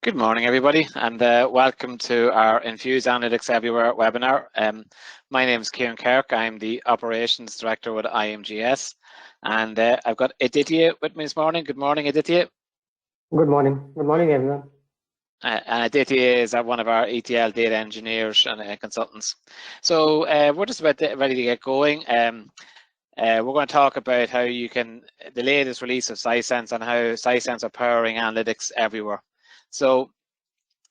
Good morning, everybody, and welcome to our Infuse Analytics Everywhere webinar. My name is Kieran Kirk. I'm the Operations Director with IMGS, and I've got Aditya with me this morning. Good morning, Aditya. Good morning. Good morning, everyone. And Aditya is one of our ETL data engineers and consultants. So we're just about ready to get going. We're going to talk about how you can, the latest release of Sisense and how Sisense are powering analytics everywhere. So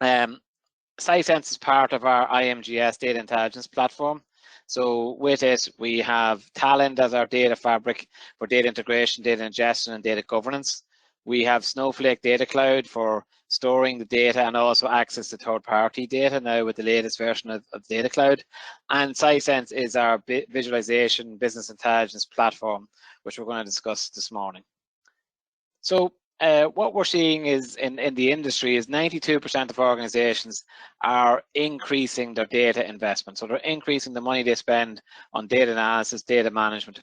Sisense is part of our IMGS data intelligence platform. So with it, we have Talent as our data fabric for data integration, data ingestion, and data governance. We have Snowflake Data Cloud for storing the data and also access to third-party data now with the latest version of Data Cloud. And Sisense is our visualization business intelligence platform, which we're going to discuss this morning. So what we're seeing is in the industry is 92% of organizations are increasing their data investment. So they're increasing the money they spend on data analysis, data management,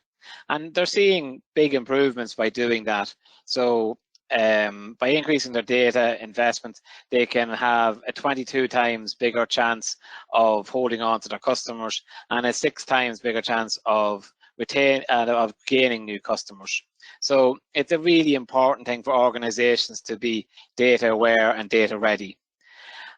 and they're seeing big improvements by doing that. So by increasing their data investment, they can have a 22 times bigger chance of holding on to their customers and a 6 times bigger chance of gaining new customers. So it's a really important thing for organizations to be data aware and data ready.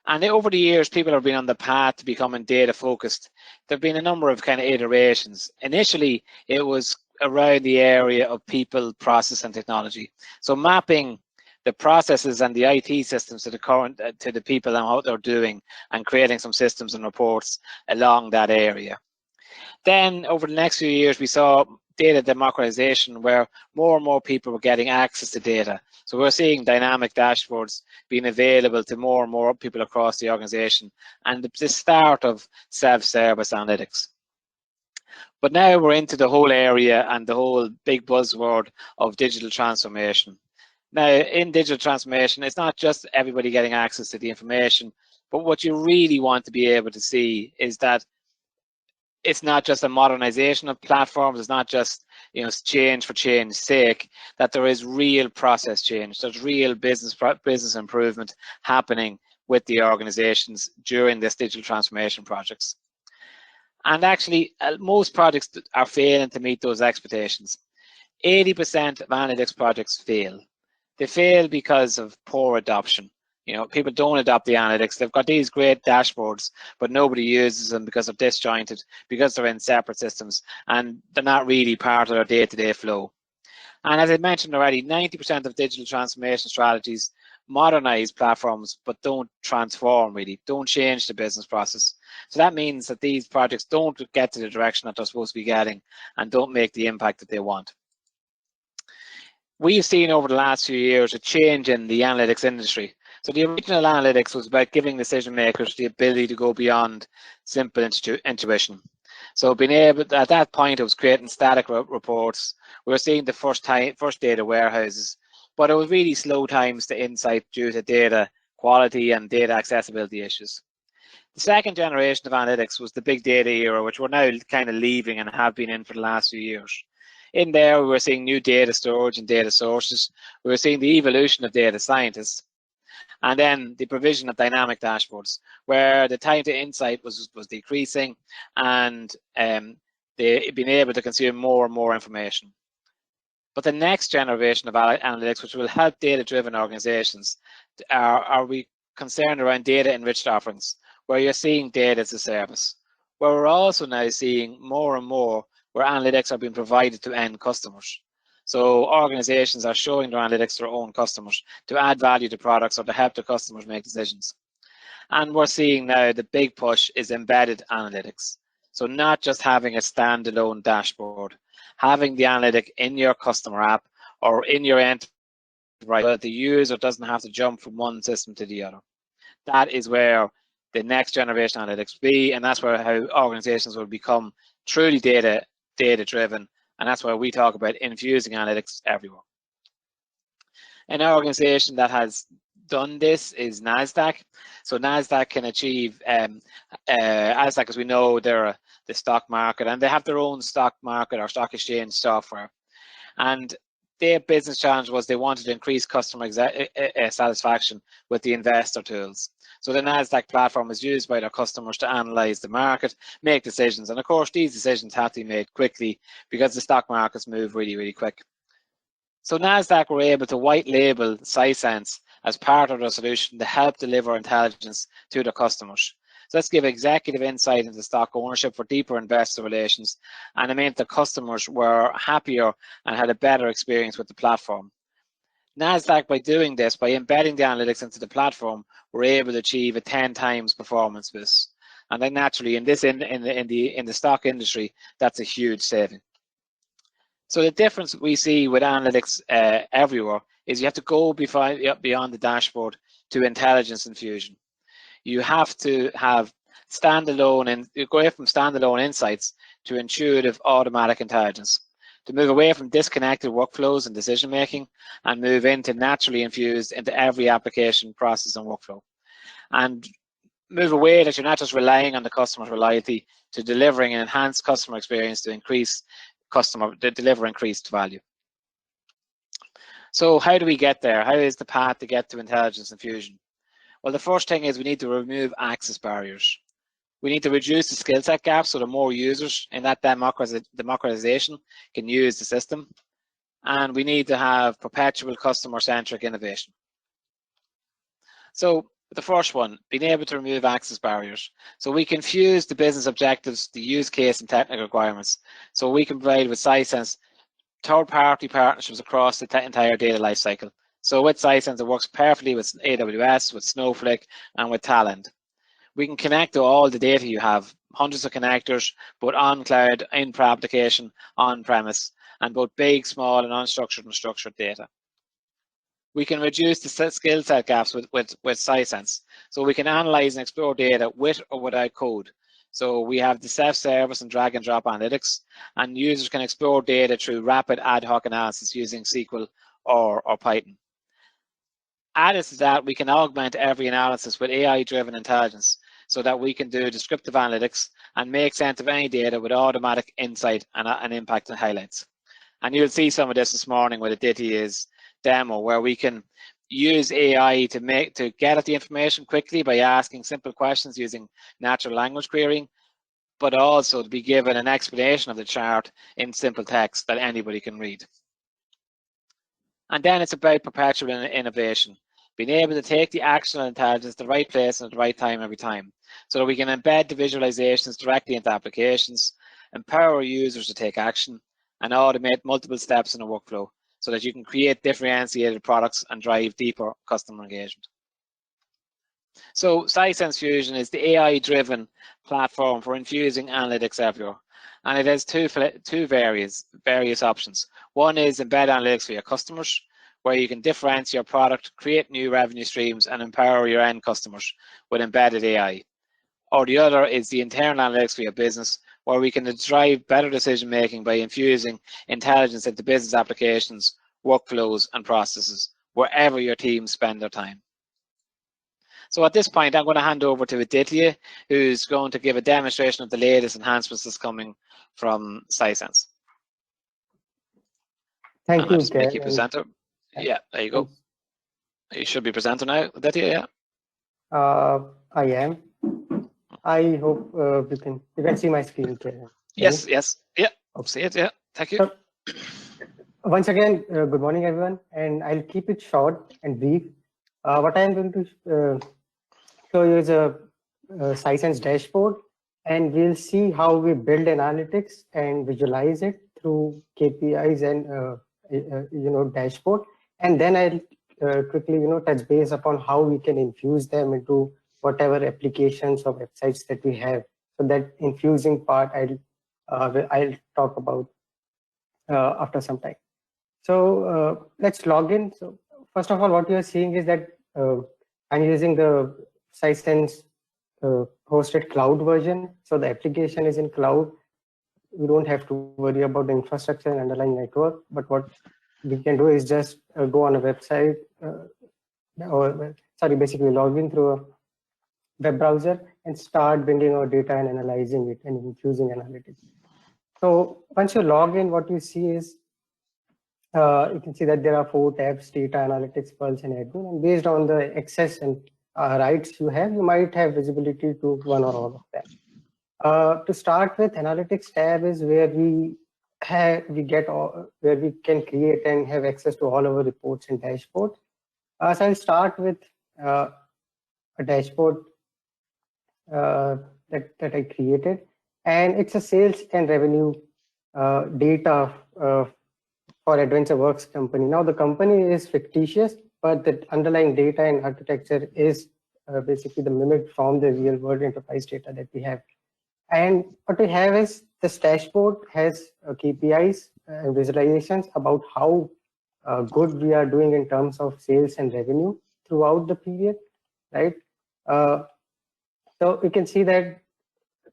And over the years, people have been on the path to becoming data focused. There have been a number of kind of iterations. Initially, it was around the area of people, process, and technology. So mapping the processes and the IT systems to the people and what they're doing, and creating some systems and reports along that area. Then over the next few years, we saw data democratization where more and more people were getting access to data. So we're seeing dynamic dashboards being available to more and more people across the organization, and the start of self-service analytics. But now we're into the whole area and the whole big buzzword of digital transformation. Now, in digital transformation, it's not just everybody getting access to the information, but what you really want to be able to see is that it's not just a modernization of platforms. It's not just change for change's sake. That there is real process change. There's real business improvement happening with the organizations during this digital transformation projects. And actually, most projects are failing to meet those expectations. 80% of analytics projects fail. They fail because of poor adoption. People don't adopt the analytics. They've got these great dashboards, but nobody uses them because they're disjointed, because they're in separate systems, and they're not really part of their day-to-day flow. And as I mentioned already, 90% of digital transformation strategies modernize platforms, but don't transform really, don't change the business process. So that means that these projects don't get to the direction that they're supposed to be getting and don't make the impact that they want. We've seen over the last few years a change in the analytics industry. So the original analytics was about giving decision makers the ability to go beyond simple intuition. So being able, at that point, it was creating static reports. We were seeing the first data warehouses, but it was really slow times to insight due to data quality and data accessibility issues. The second generation of analytics was the big data era, which we're now kind of leaving and have been in for the last few years. In there, we were seeing new data storage and data sources. We were seeing the evolution of data scientists. And then the provision of dynamic dashboards, where the time to insight was decreasing, and they've been able to consume more and more information. But the next generation of analytics, which will help data-driven organizations, are we concerned around data-enriched offerings, where you're seeing data as a service, where we're also now seeing more and more where analytics are being provided to end customers. So organizations are showing their analytics to their own customers to add value to products or to help their customers make decisions. And we're seeing now the big push is embedded analytics. So not just having a standalone dashboard, having the analytic in your customer app or in your enterprise, but the user doesn't have to jump from one system to the other. That is where the next generation analytics will be, and that's where how organizations will become truly data-driven. And that's why we talk about infusing analytics everywhere. An organization that has done this is NASDAQ. So NASDAQ can achieve, NASDAQ, as we know, they're the stock market, and they have their own stock market or stock exchange software. And their business challenge was they wanted to increase customer satisfaction with the investor tools. So the NASDAQ platform is used by their customers to analyze the market, make decisions, and of course these decisions have to be made quickly because the stock markets move really, really quick. So NASDAQ were able to white label Sisense as part of their solution to help deliver intelligence to their customers. So let's give executive insight into stock ownership for deeper investor relations, and it meant that customers were happier and had a better experience with the platform. NASDAQ, by doing this, by embedding the analytics into the platform, were able to achieve a 10 times performance boost. And then naturally, in the stock industry, that's a huge saving. So the difference we see with analytics everywhere is you have to go beyond the dashboard to intelligence infusion. You have to have standalone, and you go away from standalone insights to intuitive automatic intelligence, to move away from disconnected workflows and decision making and move into naturally infused into every application, process, and workflow. And move away that you're not just relying on the customer's loyalty to delivering an enhanced customer experience to deliver increased value. So how do we get there? How is the path to get to intelligence infusion? Well, the first thing is we need to remove access barriers. We need to reduce the skill set gap so that more users in that democratization can use the system. And we need to have perpetual customer-centric innovation. So the first one, being able to remove access barriers. So we can fuse the business objectives, the use case, and technical requirements. So we can provide with Sisense third-party partnerships across the entire data lifecycle. So with Sisense, it works perfectly with AWS, with Snowflake, and with Talend. We can connect to all the data you have, hundreds of connectors, both on cloud, in application, on premise, and both big, small, and unstructured and structured data. We can reduce the skill set gaps with Sisense. So we can analyze and explore data with or without code. So we have the self-service and drag and drop analytics, and users can explore data through rapid ad hoc analysis using SQL or Python. Added to that, we can augment every analysis with AI-driven intelligence so that we can do descriptive analytics and make sense of any data with automatic insight and impact and highlights. And you'll see some of this morning with Sisense Demo, where we can use AI to get at the information quickly by asking simple questions using natural language querying, but also to be given an explanation of the chart in simple text that anybody can read. And then it's about perpetual innovation, being able to take the actionable intelligence to the right place and at the right time every time, so that we can embed the visualizations directly into applications, empower users to take action, and automate multiple steps in a workflow so that you can create differentiated products and drive deeper customer engagement. So Sisense Fusion is the AI-driven platform for infusing analytics everywhere. And it has two various options. One is embed analytics for your customers, where you can differentiate your product, create new revenue streams, and empower your end customers with embedded AI. Or the other is the internal analytics for your business, where we can drive better decision-making by infusing intelligence into business applications, workflows, and processes, wherever your teams spend their time. So at this point, I'm going to hand over to Aditya, who's going to give a demonstration of the latest enhancements that's coming from Sisense. Thank you, just make you presenter. Yeah, there you go. You should be presenter now, Aditya. Yeah. I am. I hope you can see my screen. Yes. Yeah. Okay. See it. Yeah. Thank you. So, once again, good morning, everyone, and I'll keep it short and brief. What I'm going to show you is a Sisense dashboard, and we'll see how we build analytics and visualize it through KPIs and dashboard. And then I'll quickly touch base upon how we can infuse them into whatever applications or websites that we have. So that infusing part I'll talk about after some time. So let's log in. So first of all, what you're seeing is that I'm using the Sisense hosted cloud version. So the application is in cloud. We don't have to worry about the infrastructure and underlying network. But what we can do is just go on a website, basically log in through a web browser and start bringing our data and analyzing it and infusing analytics. So once you log in, what you see is You can see that there are 4 tabs: data, analytics, pulse, and admin. And based on the access and rights you have, you might have visibility to one or all of them. To start with, analytics tab is where where we can create and have access to all our reports and dashboards. So I'll start with a dashboard that I created, and it's a sales and revenue data for Adventure Works company. Now the company is fictitious, but the underlying data and architecture is basically the mimic from the real world enterprise data that we have. And what we have is this dashboard has KPIs and visualizations about how good we are doing in terms of sales and revenue throughout the period, right? So we can see that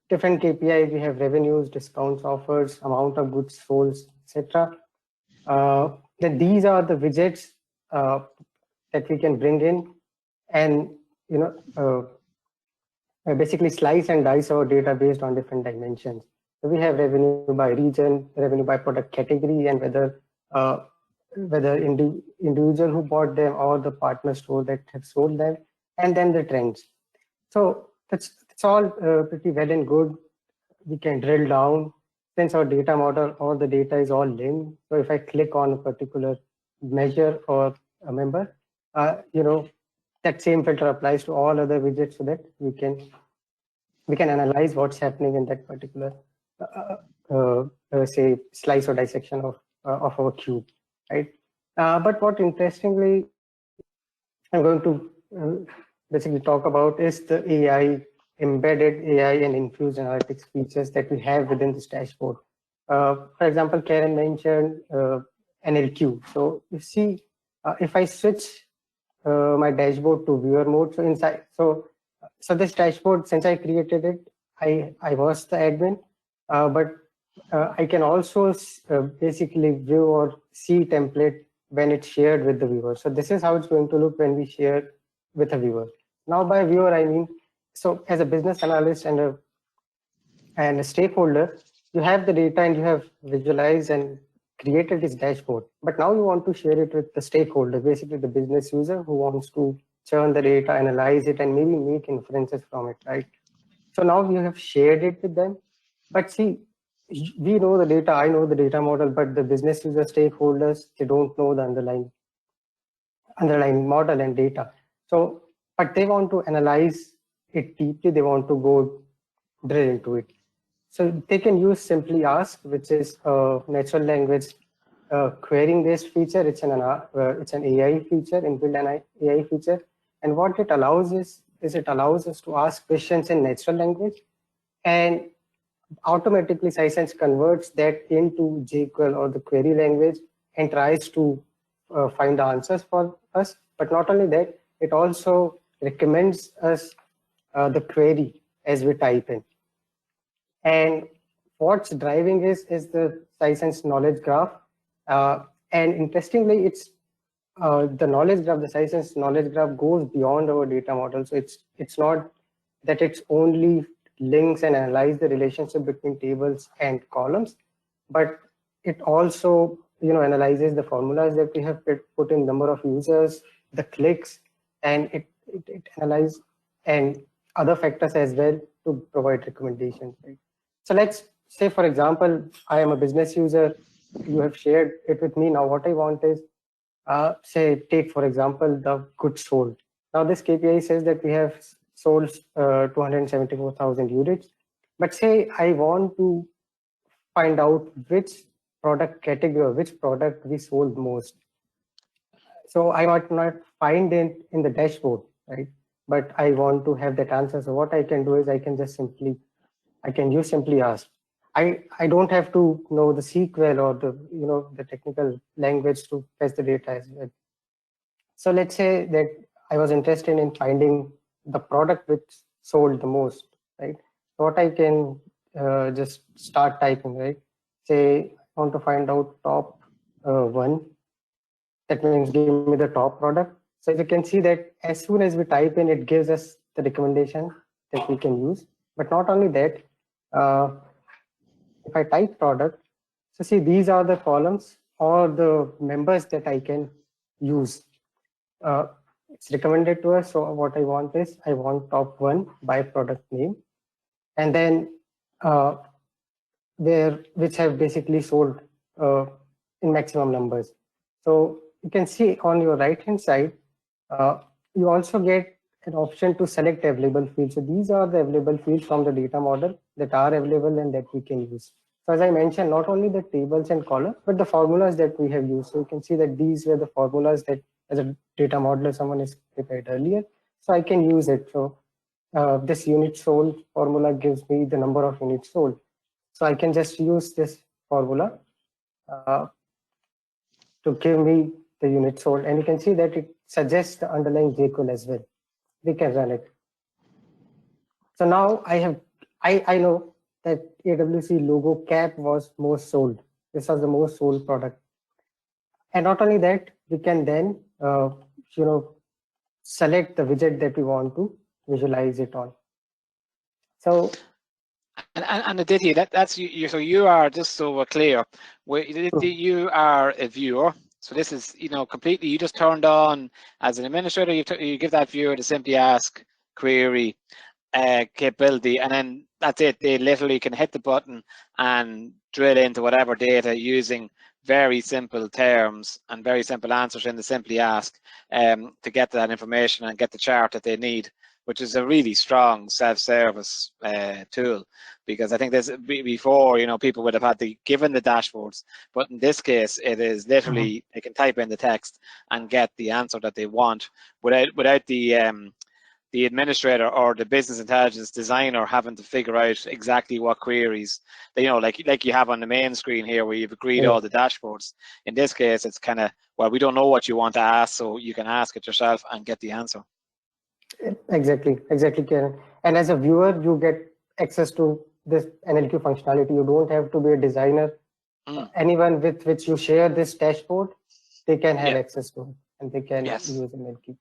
different KPIs, we have revenues, discounts, offers, amount of goods sold, etc. Then these are the widgets that we can bring in, and basically slice and dice our data based on different dimensions. So we have revenue by region, revenue by product category, and whether individual who bought them or the partner store that have sold them, and then the trends. So that's all pretty well and good. We can drill down. Since our data model, all the data is all linked. So if I click on a particular measure or a member, that same filter applies to all other widgets so that we can analyze what's happening in that particular say slice or dissection of our cube, right? But what interestingly I'm going to basically talk about is the embedded AI and infused analytics features that we have within this dashboard. For example, Karen mentioned NLQ. So you see, if I switch my dashboard to viewer mode, so this dashboard, since I created it, I was the admin, but I can also basically view or see template when it's shared with the viewer. So this is how it's going to look when we share with a viewer. Now by viewer, I mean, so as a business analyst and a stakeholder, you have the data and you have visualized and created this dashboard. But now you want to share it with the stakeholder, basically the business user who wants to churn the data, analyze it, and maybe make inferences from it, right? So now you have shared it with them. But see, we know the data, I know the data model, but the business user stakeholders, they don't know the underlying model and data. So, but they want to analyze it deeply, they want to go drill into it. So they can use simply ask, which is a natural language querying based feature. It's an AI feature, inbuilt an AI feature. And what it allows is it allows us to ask questions in natural language, and automatically Sisense converts that into JQuery or the query language and tries to find the answers for us. But not only that, it also recommends us the query as we type in. And what's driving is the Sisense knowledge graph. And interestingly, it's the knowledge graph, the Sisense knowledge graph goes beyond our data model. So it's not that it's only links and analyze the relationship between tables and columns, but it also analyzes the formulas that we have put in, number of users, the clicks, and it analyzes and other factors as well to provide recommendations. Right? So let's say, for example, I am a business user. You have shared it with me. Now what I want is, say, take for example the goods sold. Now this KPI says that we have sold 274,000 units. But say I want to find out which product category or which product we sold most. So I might not find it in the dashboard, right? But I want to have that answer. So what I can do is I can use simply ask. I don't have to know the SQL or the technical language to fetch the data as well. So let's say that I was interested in finding the product which sold the most, right? So what I can just start typing, right? Say I want to find out top one. That means give me the top product. So you can see that as soon as we type in, it gives us the recommendation that we can use. But not only that, if I type product, so see, these are the columns or the members that I can use. It's recommended to us. So what I want is I want top 1 by product name, and then which have basically sold in maximum numbers. So you can see on your right hand side, you also get an option to select available fields. So these are the available fields from the data model that are available and that we can use. So as I mentioned, not only the tables and columns, but the formulas that we have used. So you can see that these were the formulas that as a data modeler someone has prepared earlier. So I can use it. So this unit sold formula gives me the number of units sold. So I can just use this formula to give me the unit sold. And you can see that it suggests the underlying JQuery as well. We can run it. So now I know that AWC logo cap was most sold. This was the most sold product. And not only that, we can then select the widget that we want to visualize it on. So and Aditya, that's you. So you are, just so we're clear, you are a viewer. So this is completely, you just turned on as an administrator. You give that viewer to simply ask query capability, and then that's it. They literally can hit the button and drill into whatever data using very simple terms and very simple answers in the simply ask to get that information and get the chart that they need, which is a really strong self-service tool. Because I think there's before, people would have had to given the dashboards, but in this case, it is literally they can type in the text and get the answer that they want without the administrator or the business intelligence designer having to figure out exactly what queries, like you have on the main screen here where you've agreed all the dashboards. In this case, it's kind of, well, we don't know what you want to ask, so you can ask it yourself and get the answer. Exactly, Karen. And as a viewer, you get access to this NLQ functionality. You don't have to be a designer. Anyone with which you share this dashboard, they can have access to it, and they can use NLQ.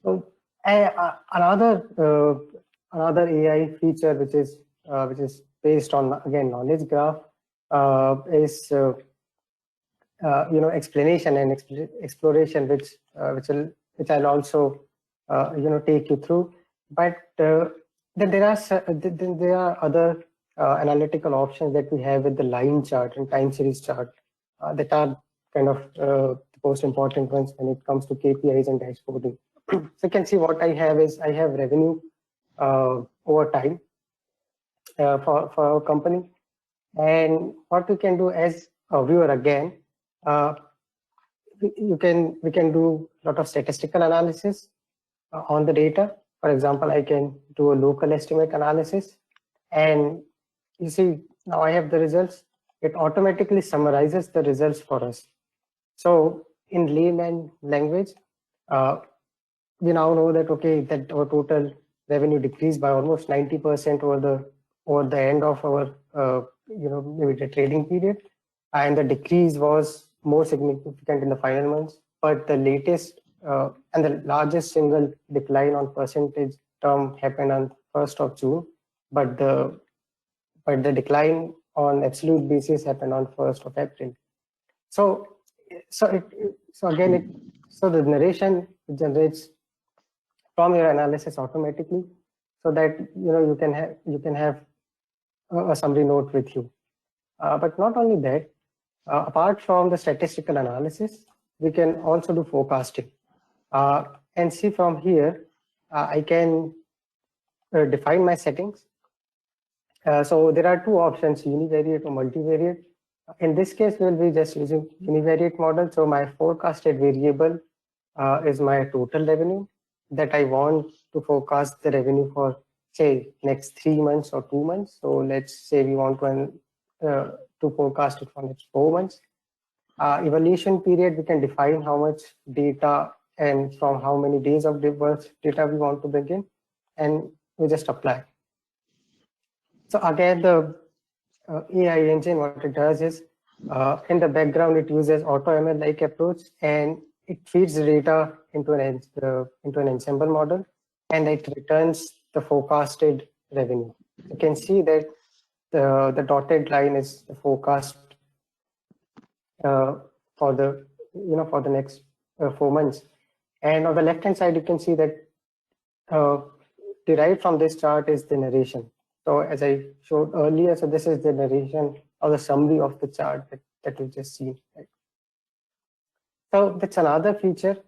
So another AI feature which is based on, again, knowledge graph is explanation and exploration, which I'll also take you through. But then there are other analytical options that we have with the line chart and time series chart that are kind of the most important ones when it comes to KPIs and dashboarding. So you can see what I have is I have revenue over time for our company, and what we can do as a viewer, again, we can do a lot of statistical analysis on the data. For example, I can do a local estimate analysis, and you see now I have the results. It automatically summarizes the results for us. So in layman language, we now know that that our total revenue decreased by almost 90% over the end of our maybe the trading period, and the decrease was more significant in the final months. But the latest and the largest single decline on percentage term happened on 1st of June, but the decline on absolute basis happened on 1st of April. So the narration generates from your analysis automatically, so that you can have a summary note with you. But not only that, apart from the statistical analysis, we can also do forecasting. And see from here, I can define my settings. So there are two options, univariate or multivariate. In this case, we'll be just using univariate model. So my forecasted variable is my total revenue that I want to forecast the revenue for, say, next 3 months or 2 months. So let's say we want to forecast it for next 4 months. Evaluation period, we can define how much data and from how many days of data we want to bring in, and we just apply. So again, the AI engine, what it does is in the background, it uses AutoML like approach, and it feeds the data into an ensemble model, and it returns the forecasted revenue. You can see that the dotted line is the forecast for the for the next 4 months. And on the left hand side, you can see that derived from this chart is the narration. So as I showed earlier, so this is the narration or the summary of the chart that we just seen. Right? So that's another feature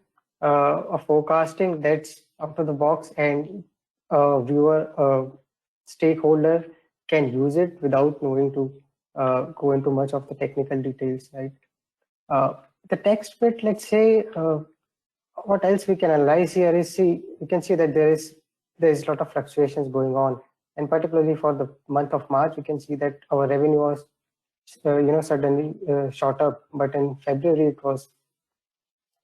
of forecasting that's out of the box, and a viewer, stakeholder can use it without knowing to go into much of the technical details, right? The text bit, let's say, what else we can analyze here is, we can see that there is a lot of fluctuations going on, and particularly for the month of March, we can see that our revenue was suddenly shot up, but in February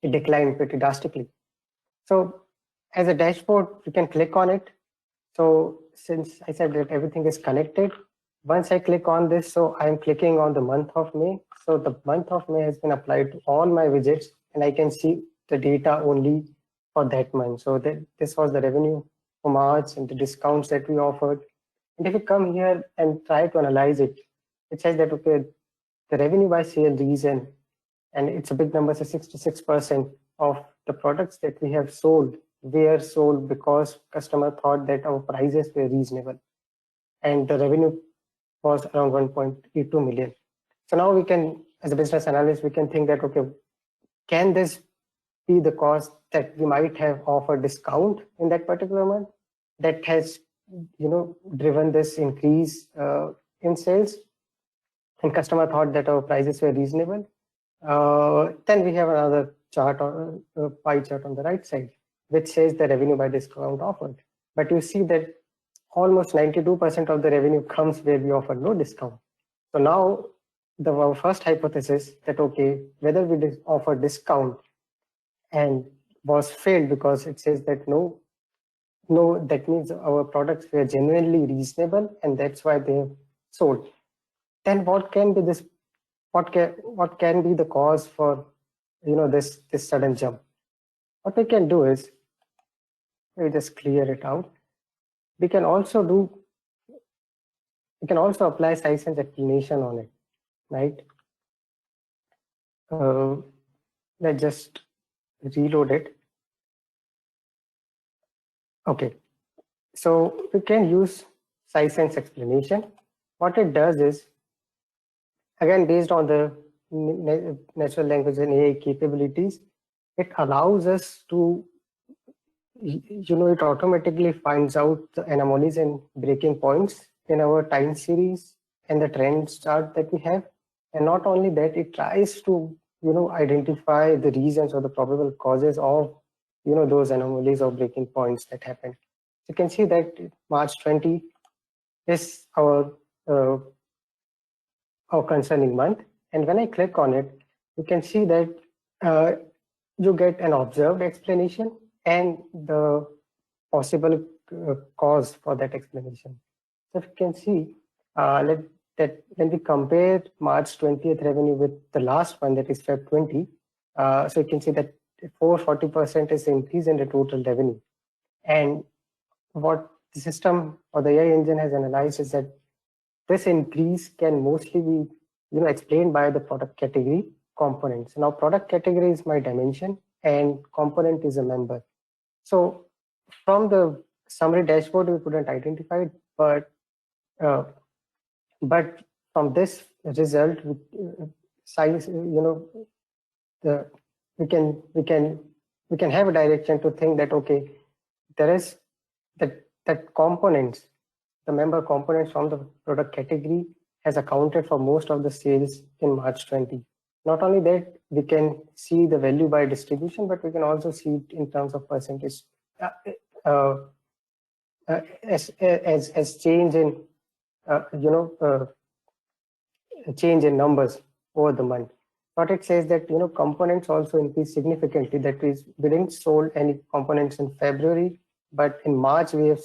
it declined pretty drastically. So as a dashboard, we can click on it. So since I said that everything is connected, once I click on this, so I'm clicking on the month of May. So the month of May has been applied to all my widgets, and I can see the data only for that month. So this was the revenue for March and the discounts that we offered. And if you come here and try to analyze it, it says that, okay, the revenue by sale region, and it's a big number, so 66% of the products that we have sold were sold because customer thought that our prices were reasonable, and the revenue was around 1.82 million. So now we can, as a business analyst, we can think that, okay, can this be the cost that we might have offered discount in that particular month that has driven this increase in sales, and customer thought that our prices were reasonable? Then we have another chart, or pie chart on the right side, which says the revenue by discount offered. But you see that almost 92% of the revenue comes where we offer no discount. So now our first hypothesis that, okay, whether we offer discount and was failed because it says that no, that means our products were genuinely reasonable and that's why they have sold. Then what can be this? What can be the cause for this sudden jump? What we can do is, we just clear it out. We can also apply Sisense explanation on it, right? Let's just reload it. Okay, so we can use Sisense explanation. What it does is, again, based on the natural language and AI capabilities, it allows us to, it automatically finds out the anomalies and breaking points in our time series and the trends chart that we have. And not only that, it tries to, identify the reasons or the probable causes of, those anomalies or breaking points that happen. So you can see that March 20 is our concerning month. And when I click on it, you can see that you get an observed explanation and the possible cause for that explanation. So if you can see, when we compare March 20th revenue with the last one, that is Feb 20, so you can see that 440% is the increase in the total revenue. And what the system or the AI engine has analyzed is that this increase can mostly be explained by the product category components. Now, product category is my dimension and component is a member. So from the summary dashboard, we couldn't identify it, but from this result, we can have a direction to think that, okay, there is that components, the member components from the product category has accounted for most of the sales in March 20. Not only that, we can see the value by distribution, but we can also see it in terms of percentage as change in change in numbers over the month. But it says that components also increased significantly. That is, we didn't sold any components in February, but in March we have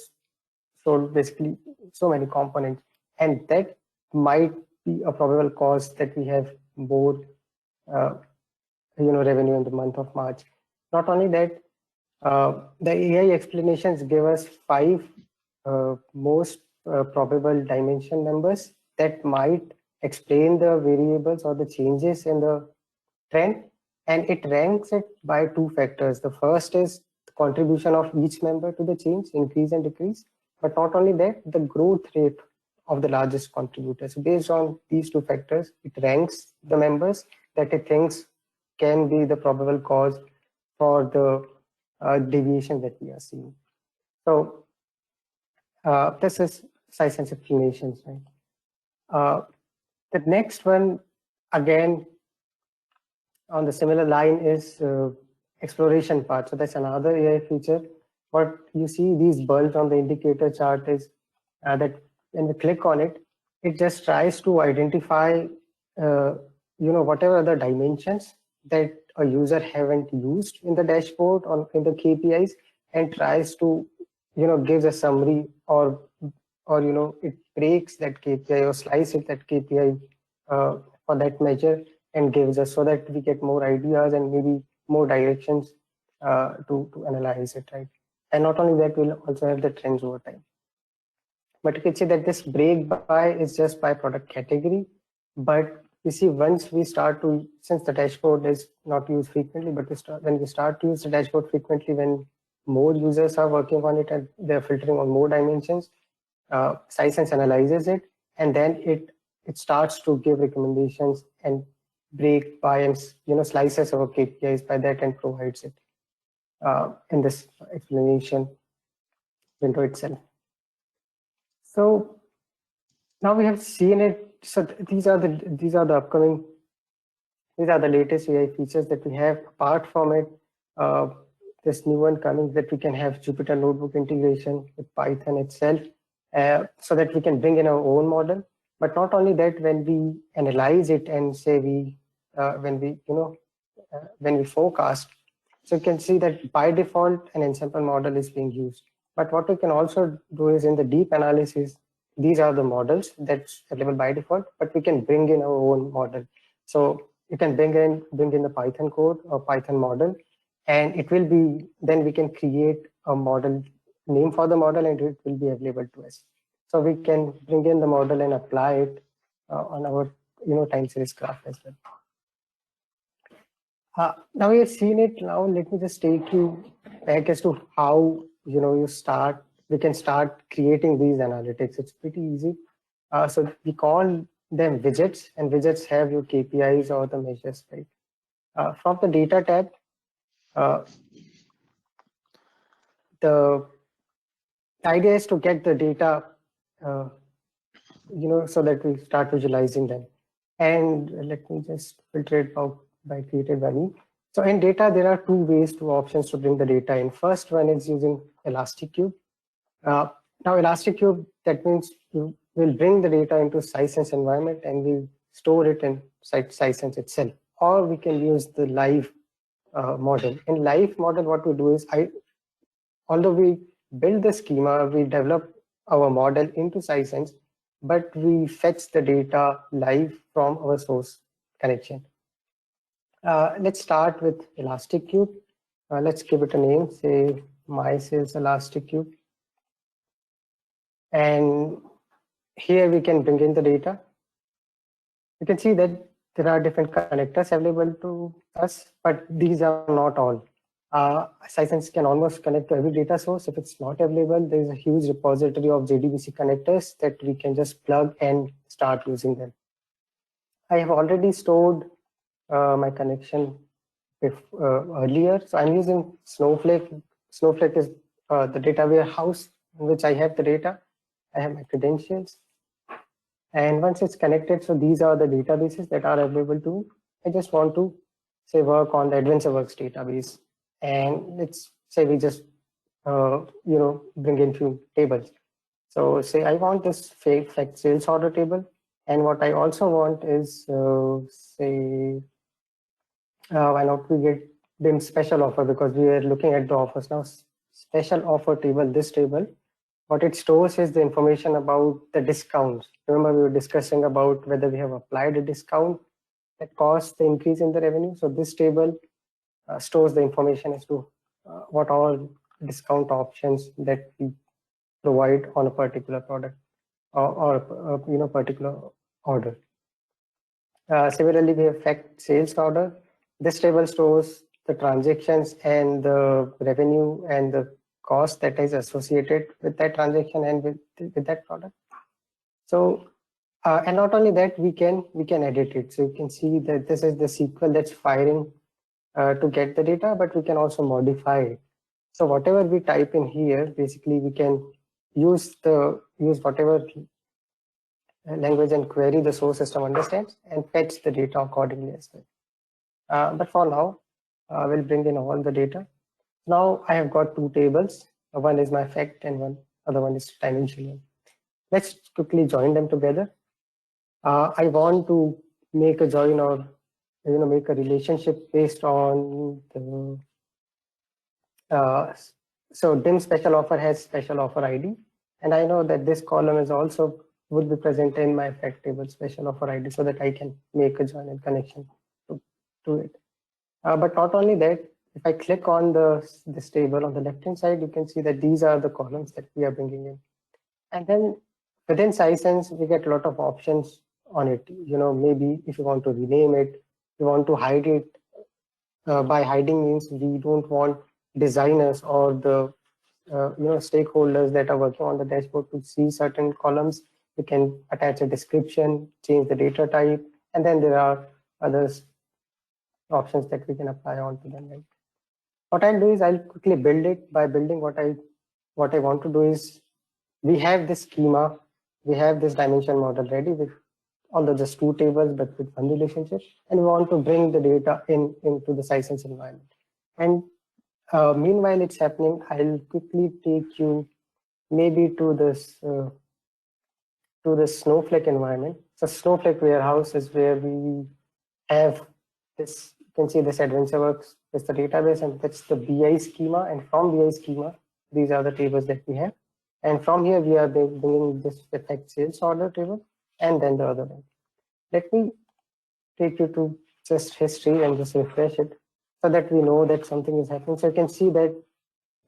sold basically so many components, and that might be a probable cause that we have more revenue in the month of March. Not only that, the AI explanations give us 5 most probable dimension numbers that might explain the variables or the changes in the trend, and it ranks it by two factors. The first is the contribution of each member to the change, increase and decrease. But not only that, the growth rate of the largest contributors. Based on these two factors, it ranks the members that it thinks can be the probable cause for the deviation that we are seeing. So this is Sisense explanations, right? The next one, again, on the similar line is exploration part. So that's another AI feature. What you see these bulbs on the indicator chart is that when we click on it, it just tries to identify, whatever the dimensions that a user haven't used in the dashboard or in the KPIs, and tries to, gives a summary or it breaks that KPI or slices that KPI for that measure and gives us, so that we get more ideas and maybe more directions to analyze it, right? And not only that, we'll also have the trends over time. But you can see that this break by is just by product category. But you see, once we start to, since the dashboard is not used frequently, but when we start to use the dashboard frequently, when more users are working on it and they're filtering on more dimensions, Sisense analyzes it, and then it starts to give recommendations and break by and slices our KPIs by that and provides it in this explanation window itself. So now we have seen it. So these are the latest AI features that we have. Apart from it, this new one coming, that we can have Jupyter Notebook integration with Python itself, so that we can bring in our own model. But not only that, when we analyze it and say when we forecast, so you can see that by default an ensemble model is being used. But what we can also do is, in the deep analysis, these are the models that's available by default, but we can bring in our own model. So you can bring in the Python code or Python model, and it will be, then we can create a model name for the model, and it will be available to us. So we can bring in the model and apply it on our time series graph as well. Now we have seen it. Now let me just take you back as to how we can start creating these analytics. It's pretty easy. So we call them widgets, and widgets have your KPIs or the measures, right? From the data tab, the idea is to get the data, so that we start visualizing them. And let me just filter it out by created value. So in data, there are two options to bring the data in. First one is using Elastic Cube. Now Elastic Cube, that means you will bring the data into Sisense environment and we store it in Sisense itself. Or we can use the live model. In live model, what we do is, although we build the schema, we develop our model into Sisense, but we fetch the data live from our source connection. Let's start with Elastic Cube. Let's give it a name, say my sales Elastic Cube. And here we can bring in the data. You can see that there are different connectors available to us, but these are not all. Sisense can almost connect to every data source. If it's not available, there is a huge repository of JDBC connectors that we can just plug and start using them. I have already stored my connection earlier. So I'm using Snowflake. Snowflake is the data warehouse in which I have the data. I have my credentials. And once it's connected, so these are the databases that are available to me. I just want to say work on the AdventureWorks database. And let's say we just bring in few tables. So say I want this fact sales order table. And what I also want is say why not we get them special offer, because we are looking at the offers now. Special offer table, this table, what it stores is the information about the discounts. Remember, we were discussing about whether we have applied a discount that caused the increase in the revenue. So this table stores the information as to what all discount options that we provide on a particular product or particular order. Similarly, we have fact sales order. This table stores the transactions and the revenue and the cost that is associated with that transaction and with that product. So, and not only that, we can edit it. So you can see that this is the SQL that's firing to get the data, but we can also modify it. So whatever we type in here, basically we can use whatever language and query the source system understands and fetch the data accordingly as well. But for now, we'll bring in all the data. Now I have got two tables. One is my fact and other one is dimensional. Let's quickly join them together. I want to make a join or make a relationship based on the so DIM special offer has special offer ID, and I know that this column is also would be present in my fact table special offer ID, so that I can make a join and connection to it. But not only that, if I click on this table on the left hand side, you can see that these are the columns that we are bringing in, and then within Sisense we get a lot of options on it. Maybe if you want to rename it, you want to hide it. By hiding means we don't want designers or the stakeholders that are working on the dashboard to see certain columns. We can attach a description, change the data type, and then there are other options that we can apply onto them. Right? What I'll do is I'll quickly build it. By building, what I want to do is, we have this schema, we have this dimension model ready with although just two tables but with one relationship, and we want to bring the data into the Sisense environment. And meanwhile it's happening, I'll quickly take you maybe to this Snowflake environment. So Snowflake warehouse is where we have this. You can see this AdventureWorks is the database, and that's the BI schema. And from BI schema, these are the tables that we have. And from here, we are bringing this effect sales order table, and then the other one. Let me take you to just history and just refresh it so that we know that something is happening. So you can see that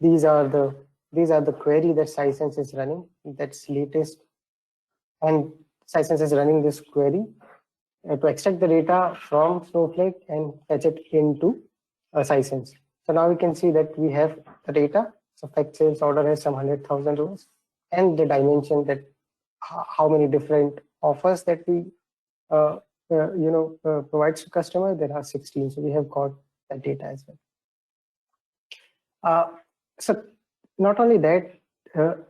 these are the query that Sisense is running. That's latest, and Sisense is running this query to extract the data from Snowflake and fetch it into Sisense. So now we can see that we have the data. So fact sales order has some 100,000 rows, and the dimension that how many different offers that we provides to customer. There are 16. So we have got that data as well. So not only that,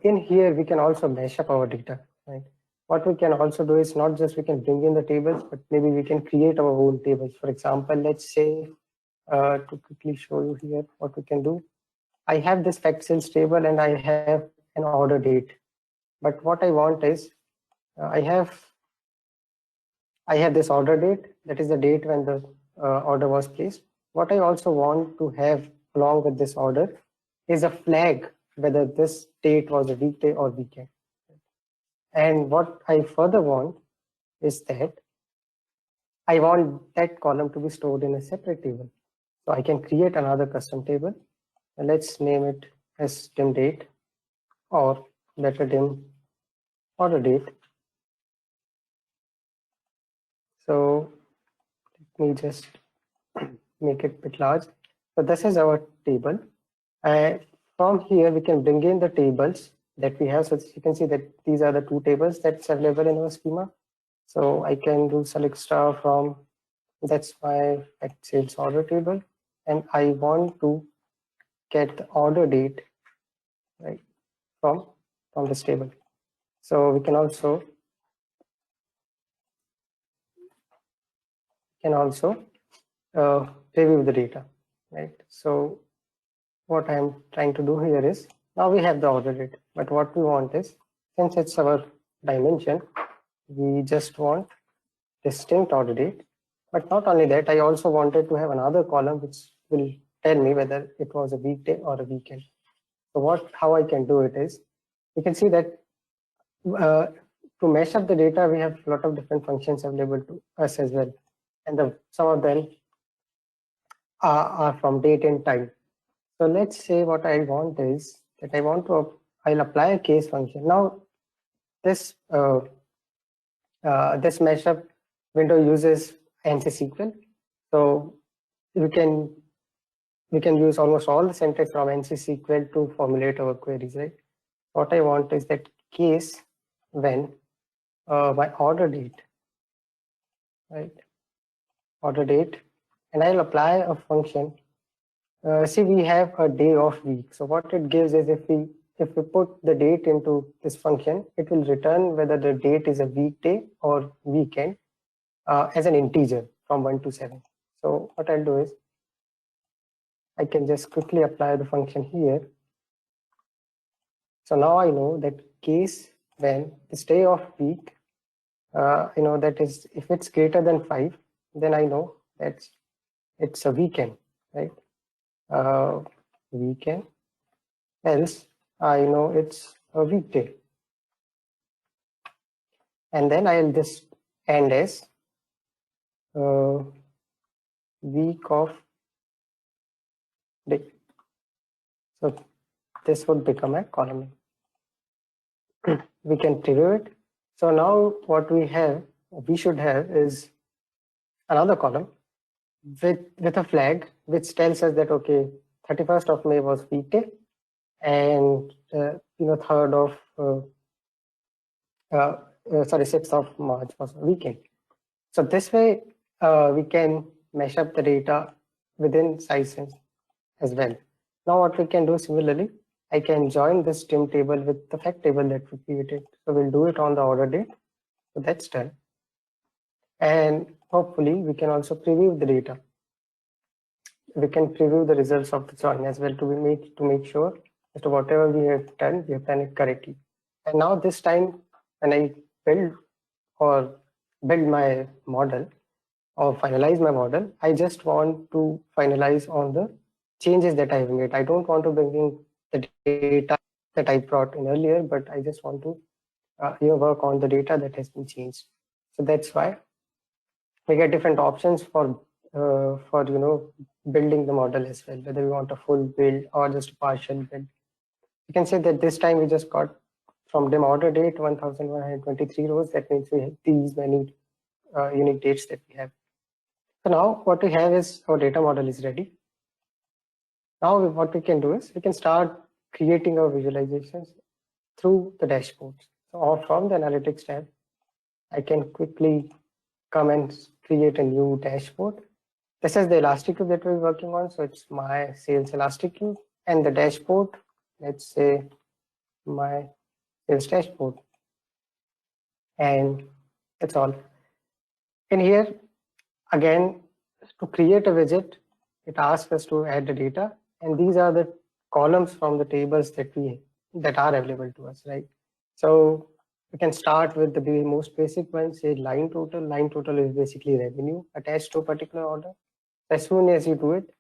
in here we can also mash up our data. Right. What we can also do is not just we can bring in the tables, but maybe we can create our own tables. For example, let's say to quickly show you here what we can do. I have this fact sales table and I have an order date. But what I want is I have this order date. That is the date when the order was placed. What I also want to have along with this order is a flag whether this date was a weekday or weekend. And what I further want is that I want that column to be stored in a separate table. So I can create another custom table. And let's name it as dim date, or better dim order date. So let me just make it a bit large. So this is our table. And from here, we can bring in the tables that we have. So you can see that these are the two tables that's available in our schema. So I can do select star from, that's my fact sales order table. And I want to get the order date right from this table. So we can also review the data, right? So what I'm trying to do here is, now we have the order date, but what we want is, since it's our dimension, we just want distinct order date. But not only that, I also wanted to have another column which will tell me whether it was a weekday or a weekend. So how I can do it is, you can see that to mesh up the data, we have a lot of different functions available to us as well. And some of them are from date and time. So let's say what I want is that I'll apply a case function. Now this this mashup window uses ANSI SQL. So we can use almost all the syntax from ANSI SQL to formulate our queries, right? What I want is that case when my order date, right? Order date, and I'll apply a function. See, we have a day of week. So what it gives is if we put the date into this function, it will return whether the date is a weekday or weekend as an integer from 1 to 7. So what I'll do is I can just quickly apply the function here. So now I know that case when this day of week, that is if it's greater than 5, then I know that it's a weekend, right? Weekend, else I know it's a weekday. And then I'll just end as week of day. So this would become a column. We can preview it. So now what we should have is another column with a flag which tells us that okay, 31st of May was weekday, and 3rd of 6th of March was weekend. So this way we can mesh up the data within Sisense as well. Now what we can do similarly, I can join this dim table with the fact table that we created. So we'll do it on the order date. So that's done. And hopefully we can also preview the data. We can preview the results of the join as well to make sure that whatever we have done it correctly. And now this time when I build my model or finalize my model, I just want to finalize on the changes that I've made. I don't want to bring in the data that I brought in earlier, but I just want to work on the data that has been changed. So that's why we get different options for building the model as well, whether we want a full build or just a partial build. You can say that this time we just got from dim order date 1123 rows. That means we have these many unique dates that we have. So now what we have is our data model is ready. Now what we can do is we can start creating our visualizations through the dashboards. So from the analytics tab, I can quickly come and create a new dashboard. This is the Elastic Cube that we're working on. So it's my sales Elastic Cube, and the dashboard, let's say my sales dashboard. And that's all. In here, again, to create a widget, it asks us to add the data. And these are the columns from the tables that are available to us, right? So we can start with the most basic one, say line total. Line total is basically revenue attached to a particular order. As soon as you do it,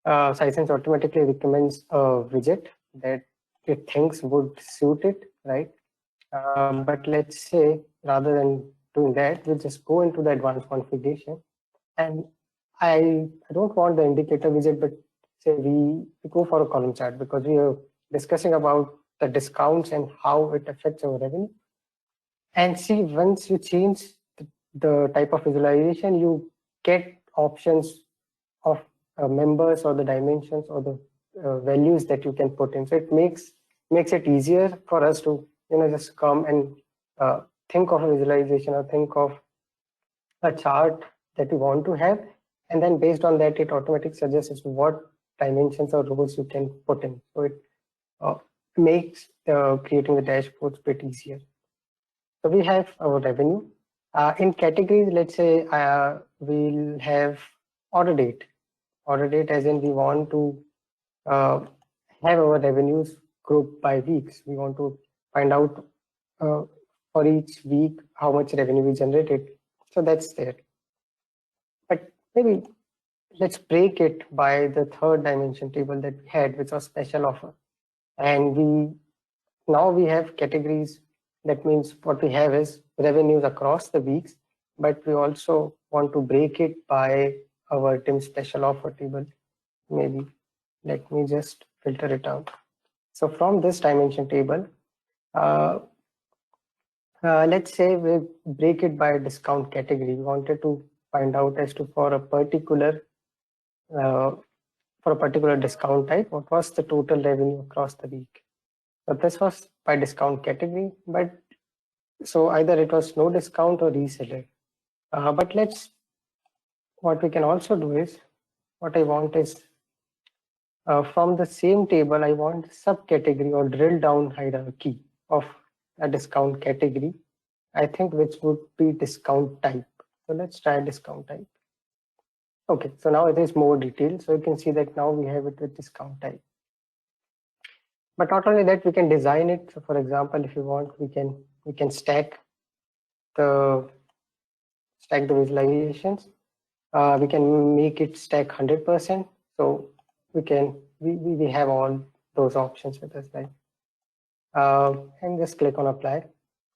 Sisense automatically recommends a widget that it thinks would suit it, right? But let's say rather than doing that, we'll just go into the advanced configuration. And I don't want the indicator widget, but say we go for a column chart because we are discussing about the discounts and how it affects our revenue. And see, once you change the type of visualization, you get options of members or the dimensions or the values that you can put in. So it makes it easier for us to just come and think of a visualization or think of a chart that you want to have, and then based on that, it automatically suggests what dimensions or rows you can put in. So it makes creating the dashboards a bit easier. So we have our revenue. In categories, let's say we'll have order date. Order date as in we want to have our revenues grouped by weeks. We want to find out for each week how much revenue we generated. So that's there. But maybe let's break it by the third dimension table that we had, which was special offer. And now we have categories. That means what we have is revenues across the weeks, but we also want to break it by our dim special offer table. Maybe let me just filter it out. So from this dimension table, let's say we break it by discount category. We wanted to find out as to for a particular discount type, what was the total revenue across the week. So this was by discount category, but so either it was no discount or reseller. But what we can also do is, what I want is from the same table, I want subcategory or drill down hierarchy of a discount category, I think, which would be discount type. So let's try discount type. Okay, so now it is more detailed. So you can see that now we have it with discount type. But not only that, we can design it. So for example, if you want, we can stack the visualizations. We can make it stack 100%. So we have all those options with us, right? And just click on apply.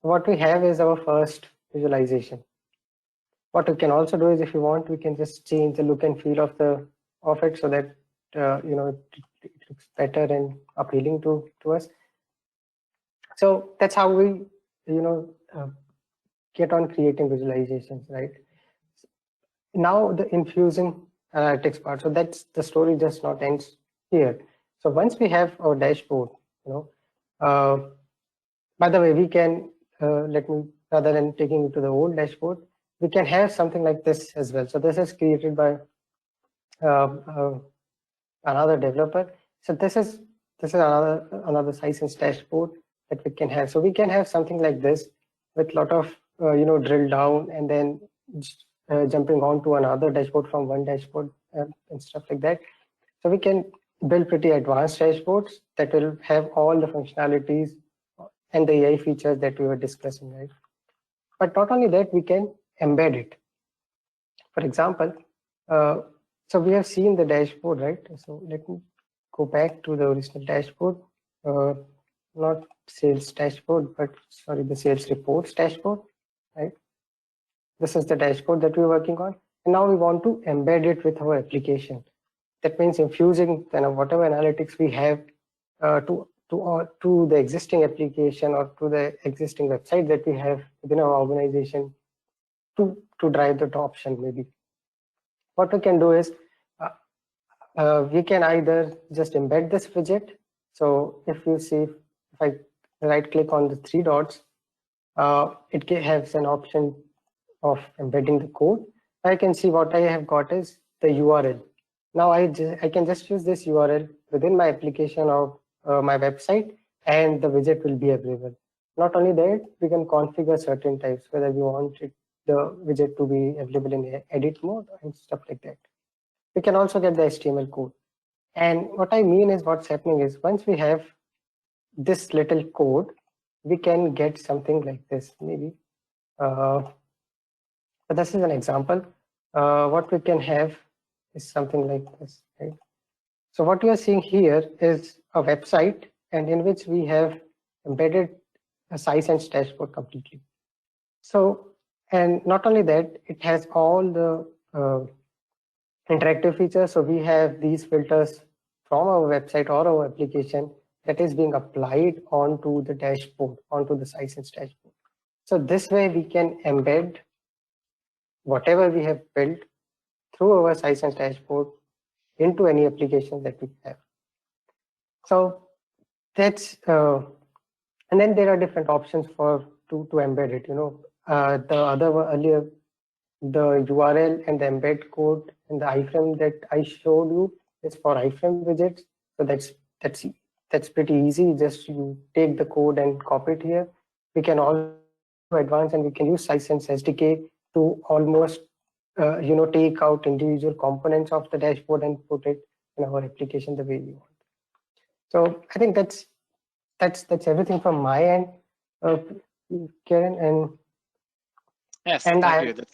What we have is our first visualization. What we can also do is, if you want, we can just change the look and feel of it so that it looks better and appealing to us. So that's how we get on creating visualizations, right? Now the infusing analytics part. So that's the story just not ends here. So once we have our dashboard, by the way, we can rather than taking it to the old dashboard, we can have something like this as well. So this is created by another developer. So this is another Sisense dashboard that we can have. So we can have something like this with a lot of drill down and then jumping on to another dashboard from one dashboard and stuff like that. So we can build pretty advanced dashboards that will have all the functionalities and the AI features that we were discussing, right? But not only that, we can embed it. For example, so we have seen the dashboard, right? So let me go back to the original dashboard, not sales dashboard, but sorry, the sales reports dashboard, right? This is the dashboard that we're working on. And now we want to embed it with our application. That means infusing whatever analytics we have to the existing application or to the existing website that we have within our organization to drive the adoption. Maybe what we can do is we can either just embed this widget. So if you see, if I right click on the three dots, it has an option of embedding the code. I can see what I have got is the URL. Now I can just use this URL within my application or my website, and the widget will be available. Not only that, we can configure certain types, whether we want the widget to be available in edit mode and stuff like that. We can also get the HTML code. And what I mean is, what's happening is, once we have this little code, we can get something like this, maybe. But this is an example. What we can have is something like this, right? So what you are seeing here is a website, and in which we have embedded a Sisense dashboard completely. So, and not only that, it has all the interactive features. So we have these filters from our website or our application that is being applied onto the dashboard, onto the Sisense dashboard. So this way we can embed whatever we have built through our Sisense dashboard into any application that we have. So that's and then there are different options to embed it. Earlier, the URL and the embed code and the iframe that I showed you is for iframe widgets. So that's pretty easy. Just you take the code and copy it here. We can also advance, and we can use Sisense SDK to almost take out individual components of the dashboard and put it in our application the way we want. So I think that's everything from my end, Karen. And yes, and thank you.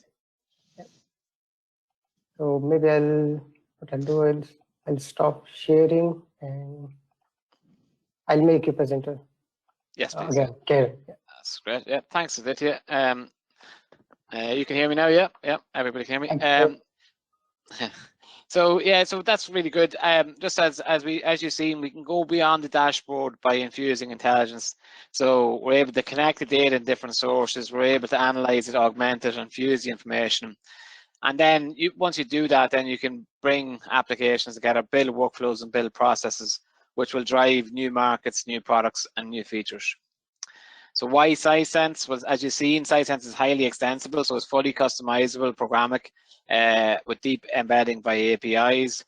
So maybe I'll stop sharing and I'll make you presenter. Yes, please. Again, Karen. Yeah. That's great. Yeah, thanks, Aditya. You can hear me now, yeah? Yeah, everybody can hear me. So yeah, so that's really good. Just as you've seen, we can go beyond the dashboard by infusing intelligence. So we're able to connect the data in different sources. We're able to analyze it, augment it, and fuse the information. And then once you do that, then you can bring applications together, build workflows and build processes, which will drive new markets, new products, and new features. So why Sisense? Well, as you've seen, Sisense is highly extensible, so it's fully customizable, programmatic, with deep embedding by APIs.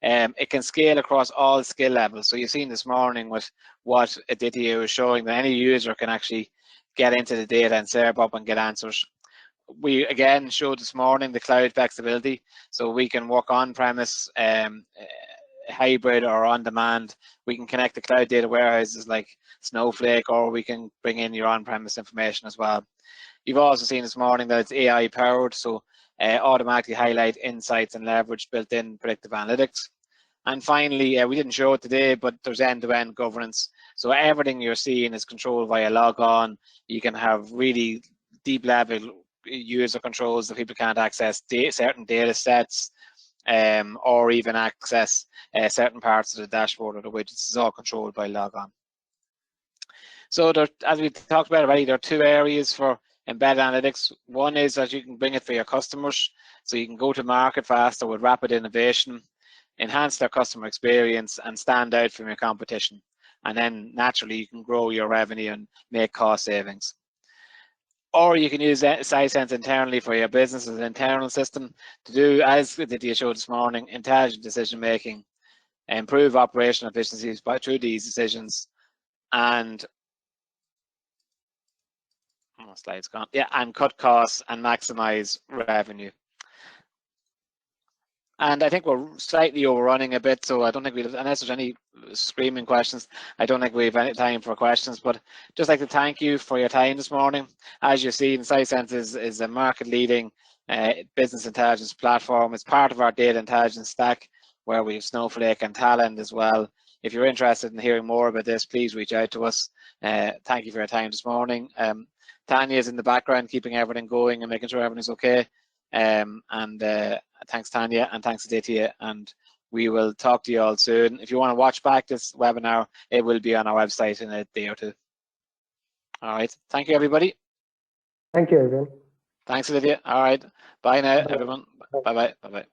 It can scale across all skill levels. So you've seen this morning with what Aditya was showing, that any user can actually get into the data and serve up and get answers. We again showed this morning the cloud flexibility, so we can work on-premise, hybrid, or on-demand. We can connect the cloud data warehouses like Snowflake, or we can bring in your on-premise information as well. You've also seen this morning that it's AI powered, so automatically highlight insights and leverage built-in predictive analytics. And finally, we didn't show it today, but there's end-to-end governance. So everything you're seeing is controlled via log-on. You can have really deep level user controls that people can't access certain data sets, or even access certain parts of the dashboard or the widgets. It's all controlled by log-on. So there, as we talked about already, there are two areas for embedded analytics. One is that you can bring it for your customers, so you can go to market faster with rapid innovation, enhance their customer experience, and stand out from your competition. And then naturally you can grow your revenue and make cost savings. Or you can use Sisense internally for your business as an internal system to do, as Aditya showed this morning, intelligent decision making, improve operational efficiencies through these decisions, and slide's gone. Yeah, and cut costs and maximize revenue. And I think we're slightly overrunning a bit, so I don't think we'll, unless there's any screaming questions, I don't think we have any time for questions, but just like to thank you for your time this morning. As you see, Sisense is a market-leading business intelligence platform. It's part of our data intelligence stack, where we have Snowflake and Talend as well. If you're interested in hearing more about this, please reach out to us. Thank you for your time this morning. Tanya is in the background, keeping everything going and making sure everything's okay. Thanks, Tanya, and thanks, Aditya, and we will talk to you all soon. If you want to watch back this webinar, it will be on our website in a day or two. All right. Thank you, everybody. Thank you, everyone. Thanks, Olivia. All right. Bye now, everyone. Bye-bye. Bye-bye.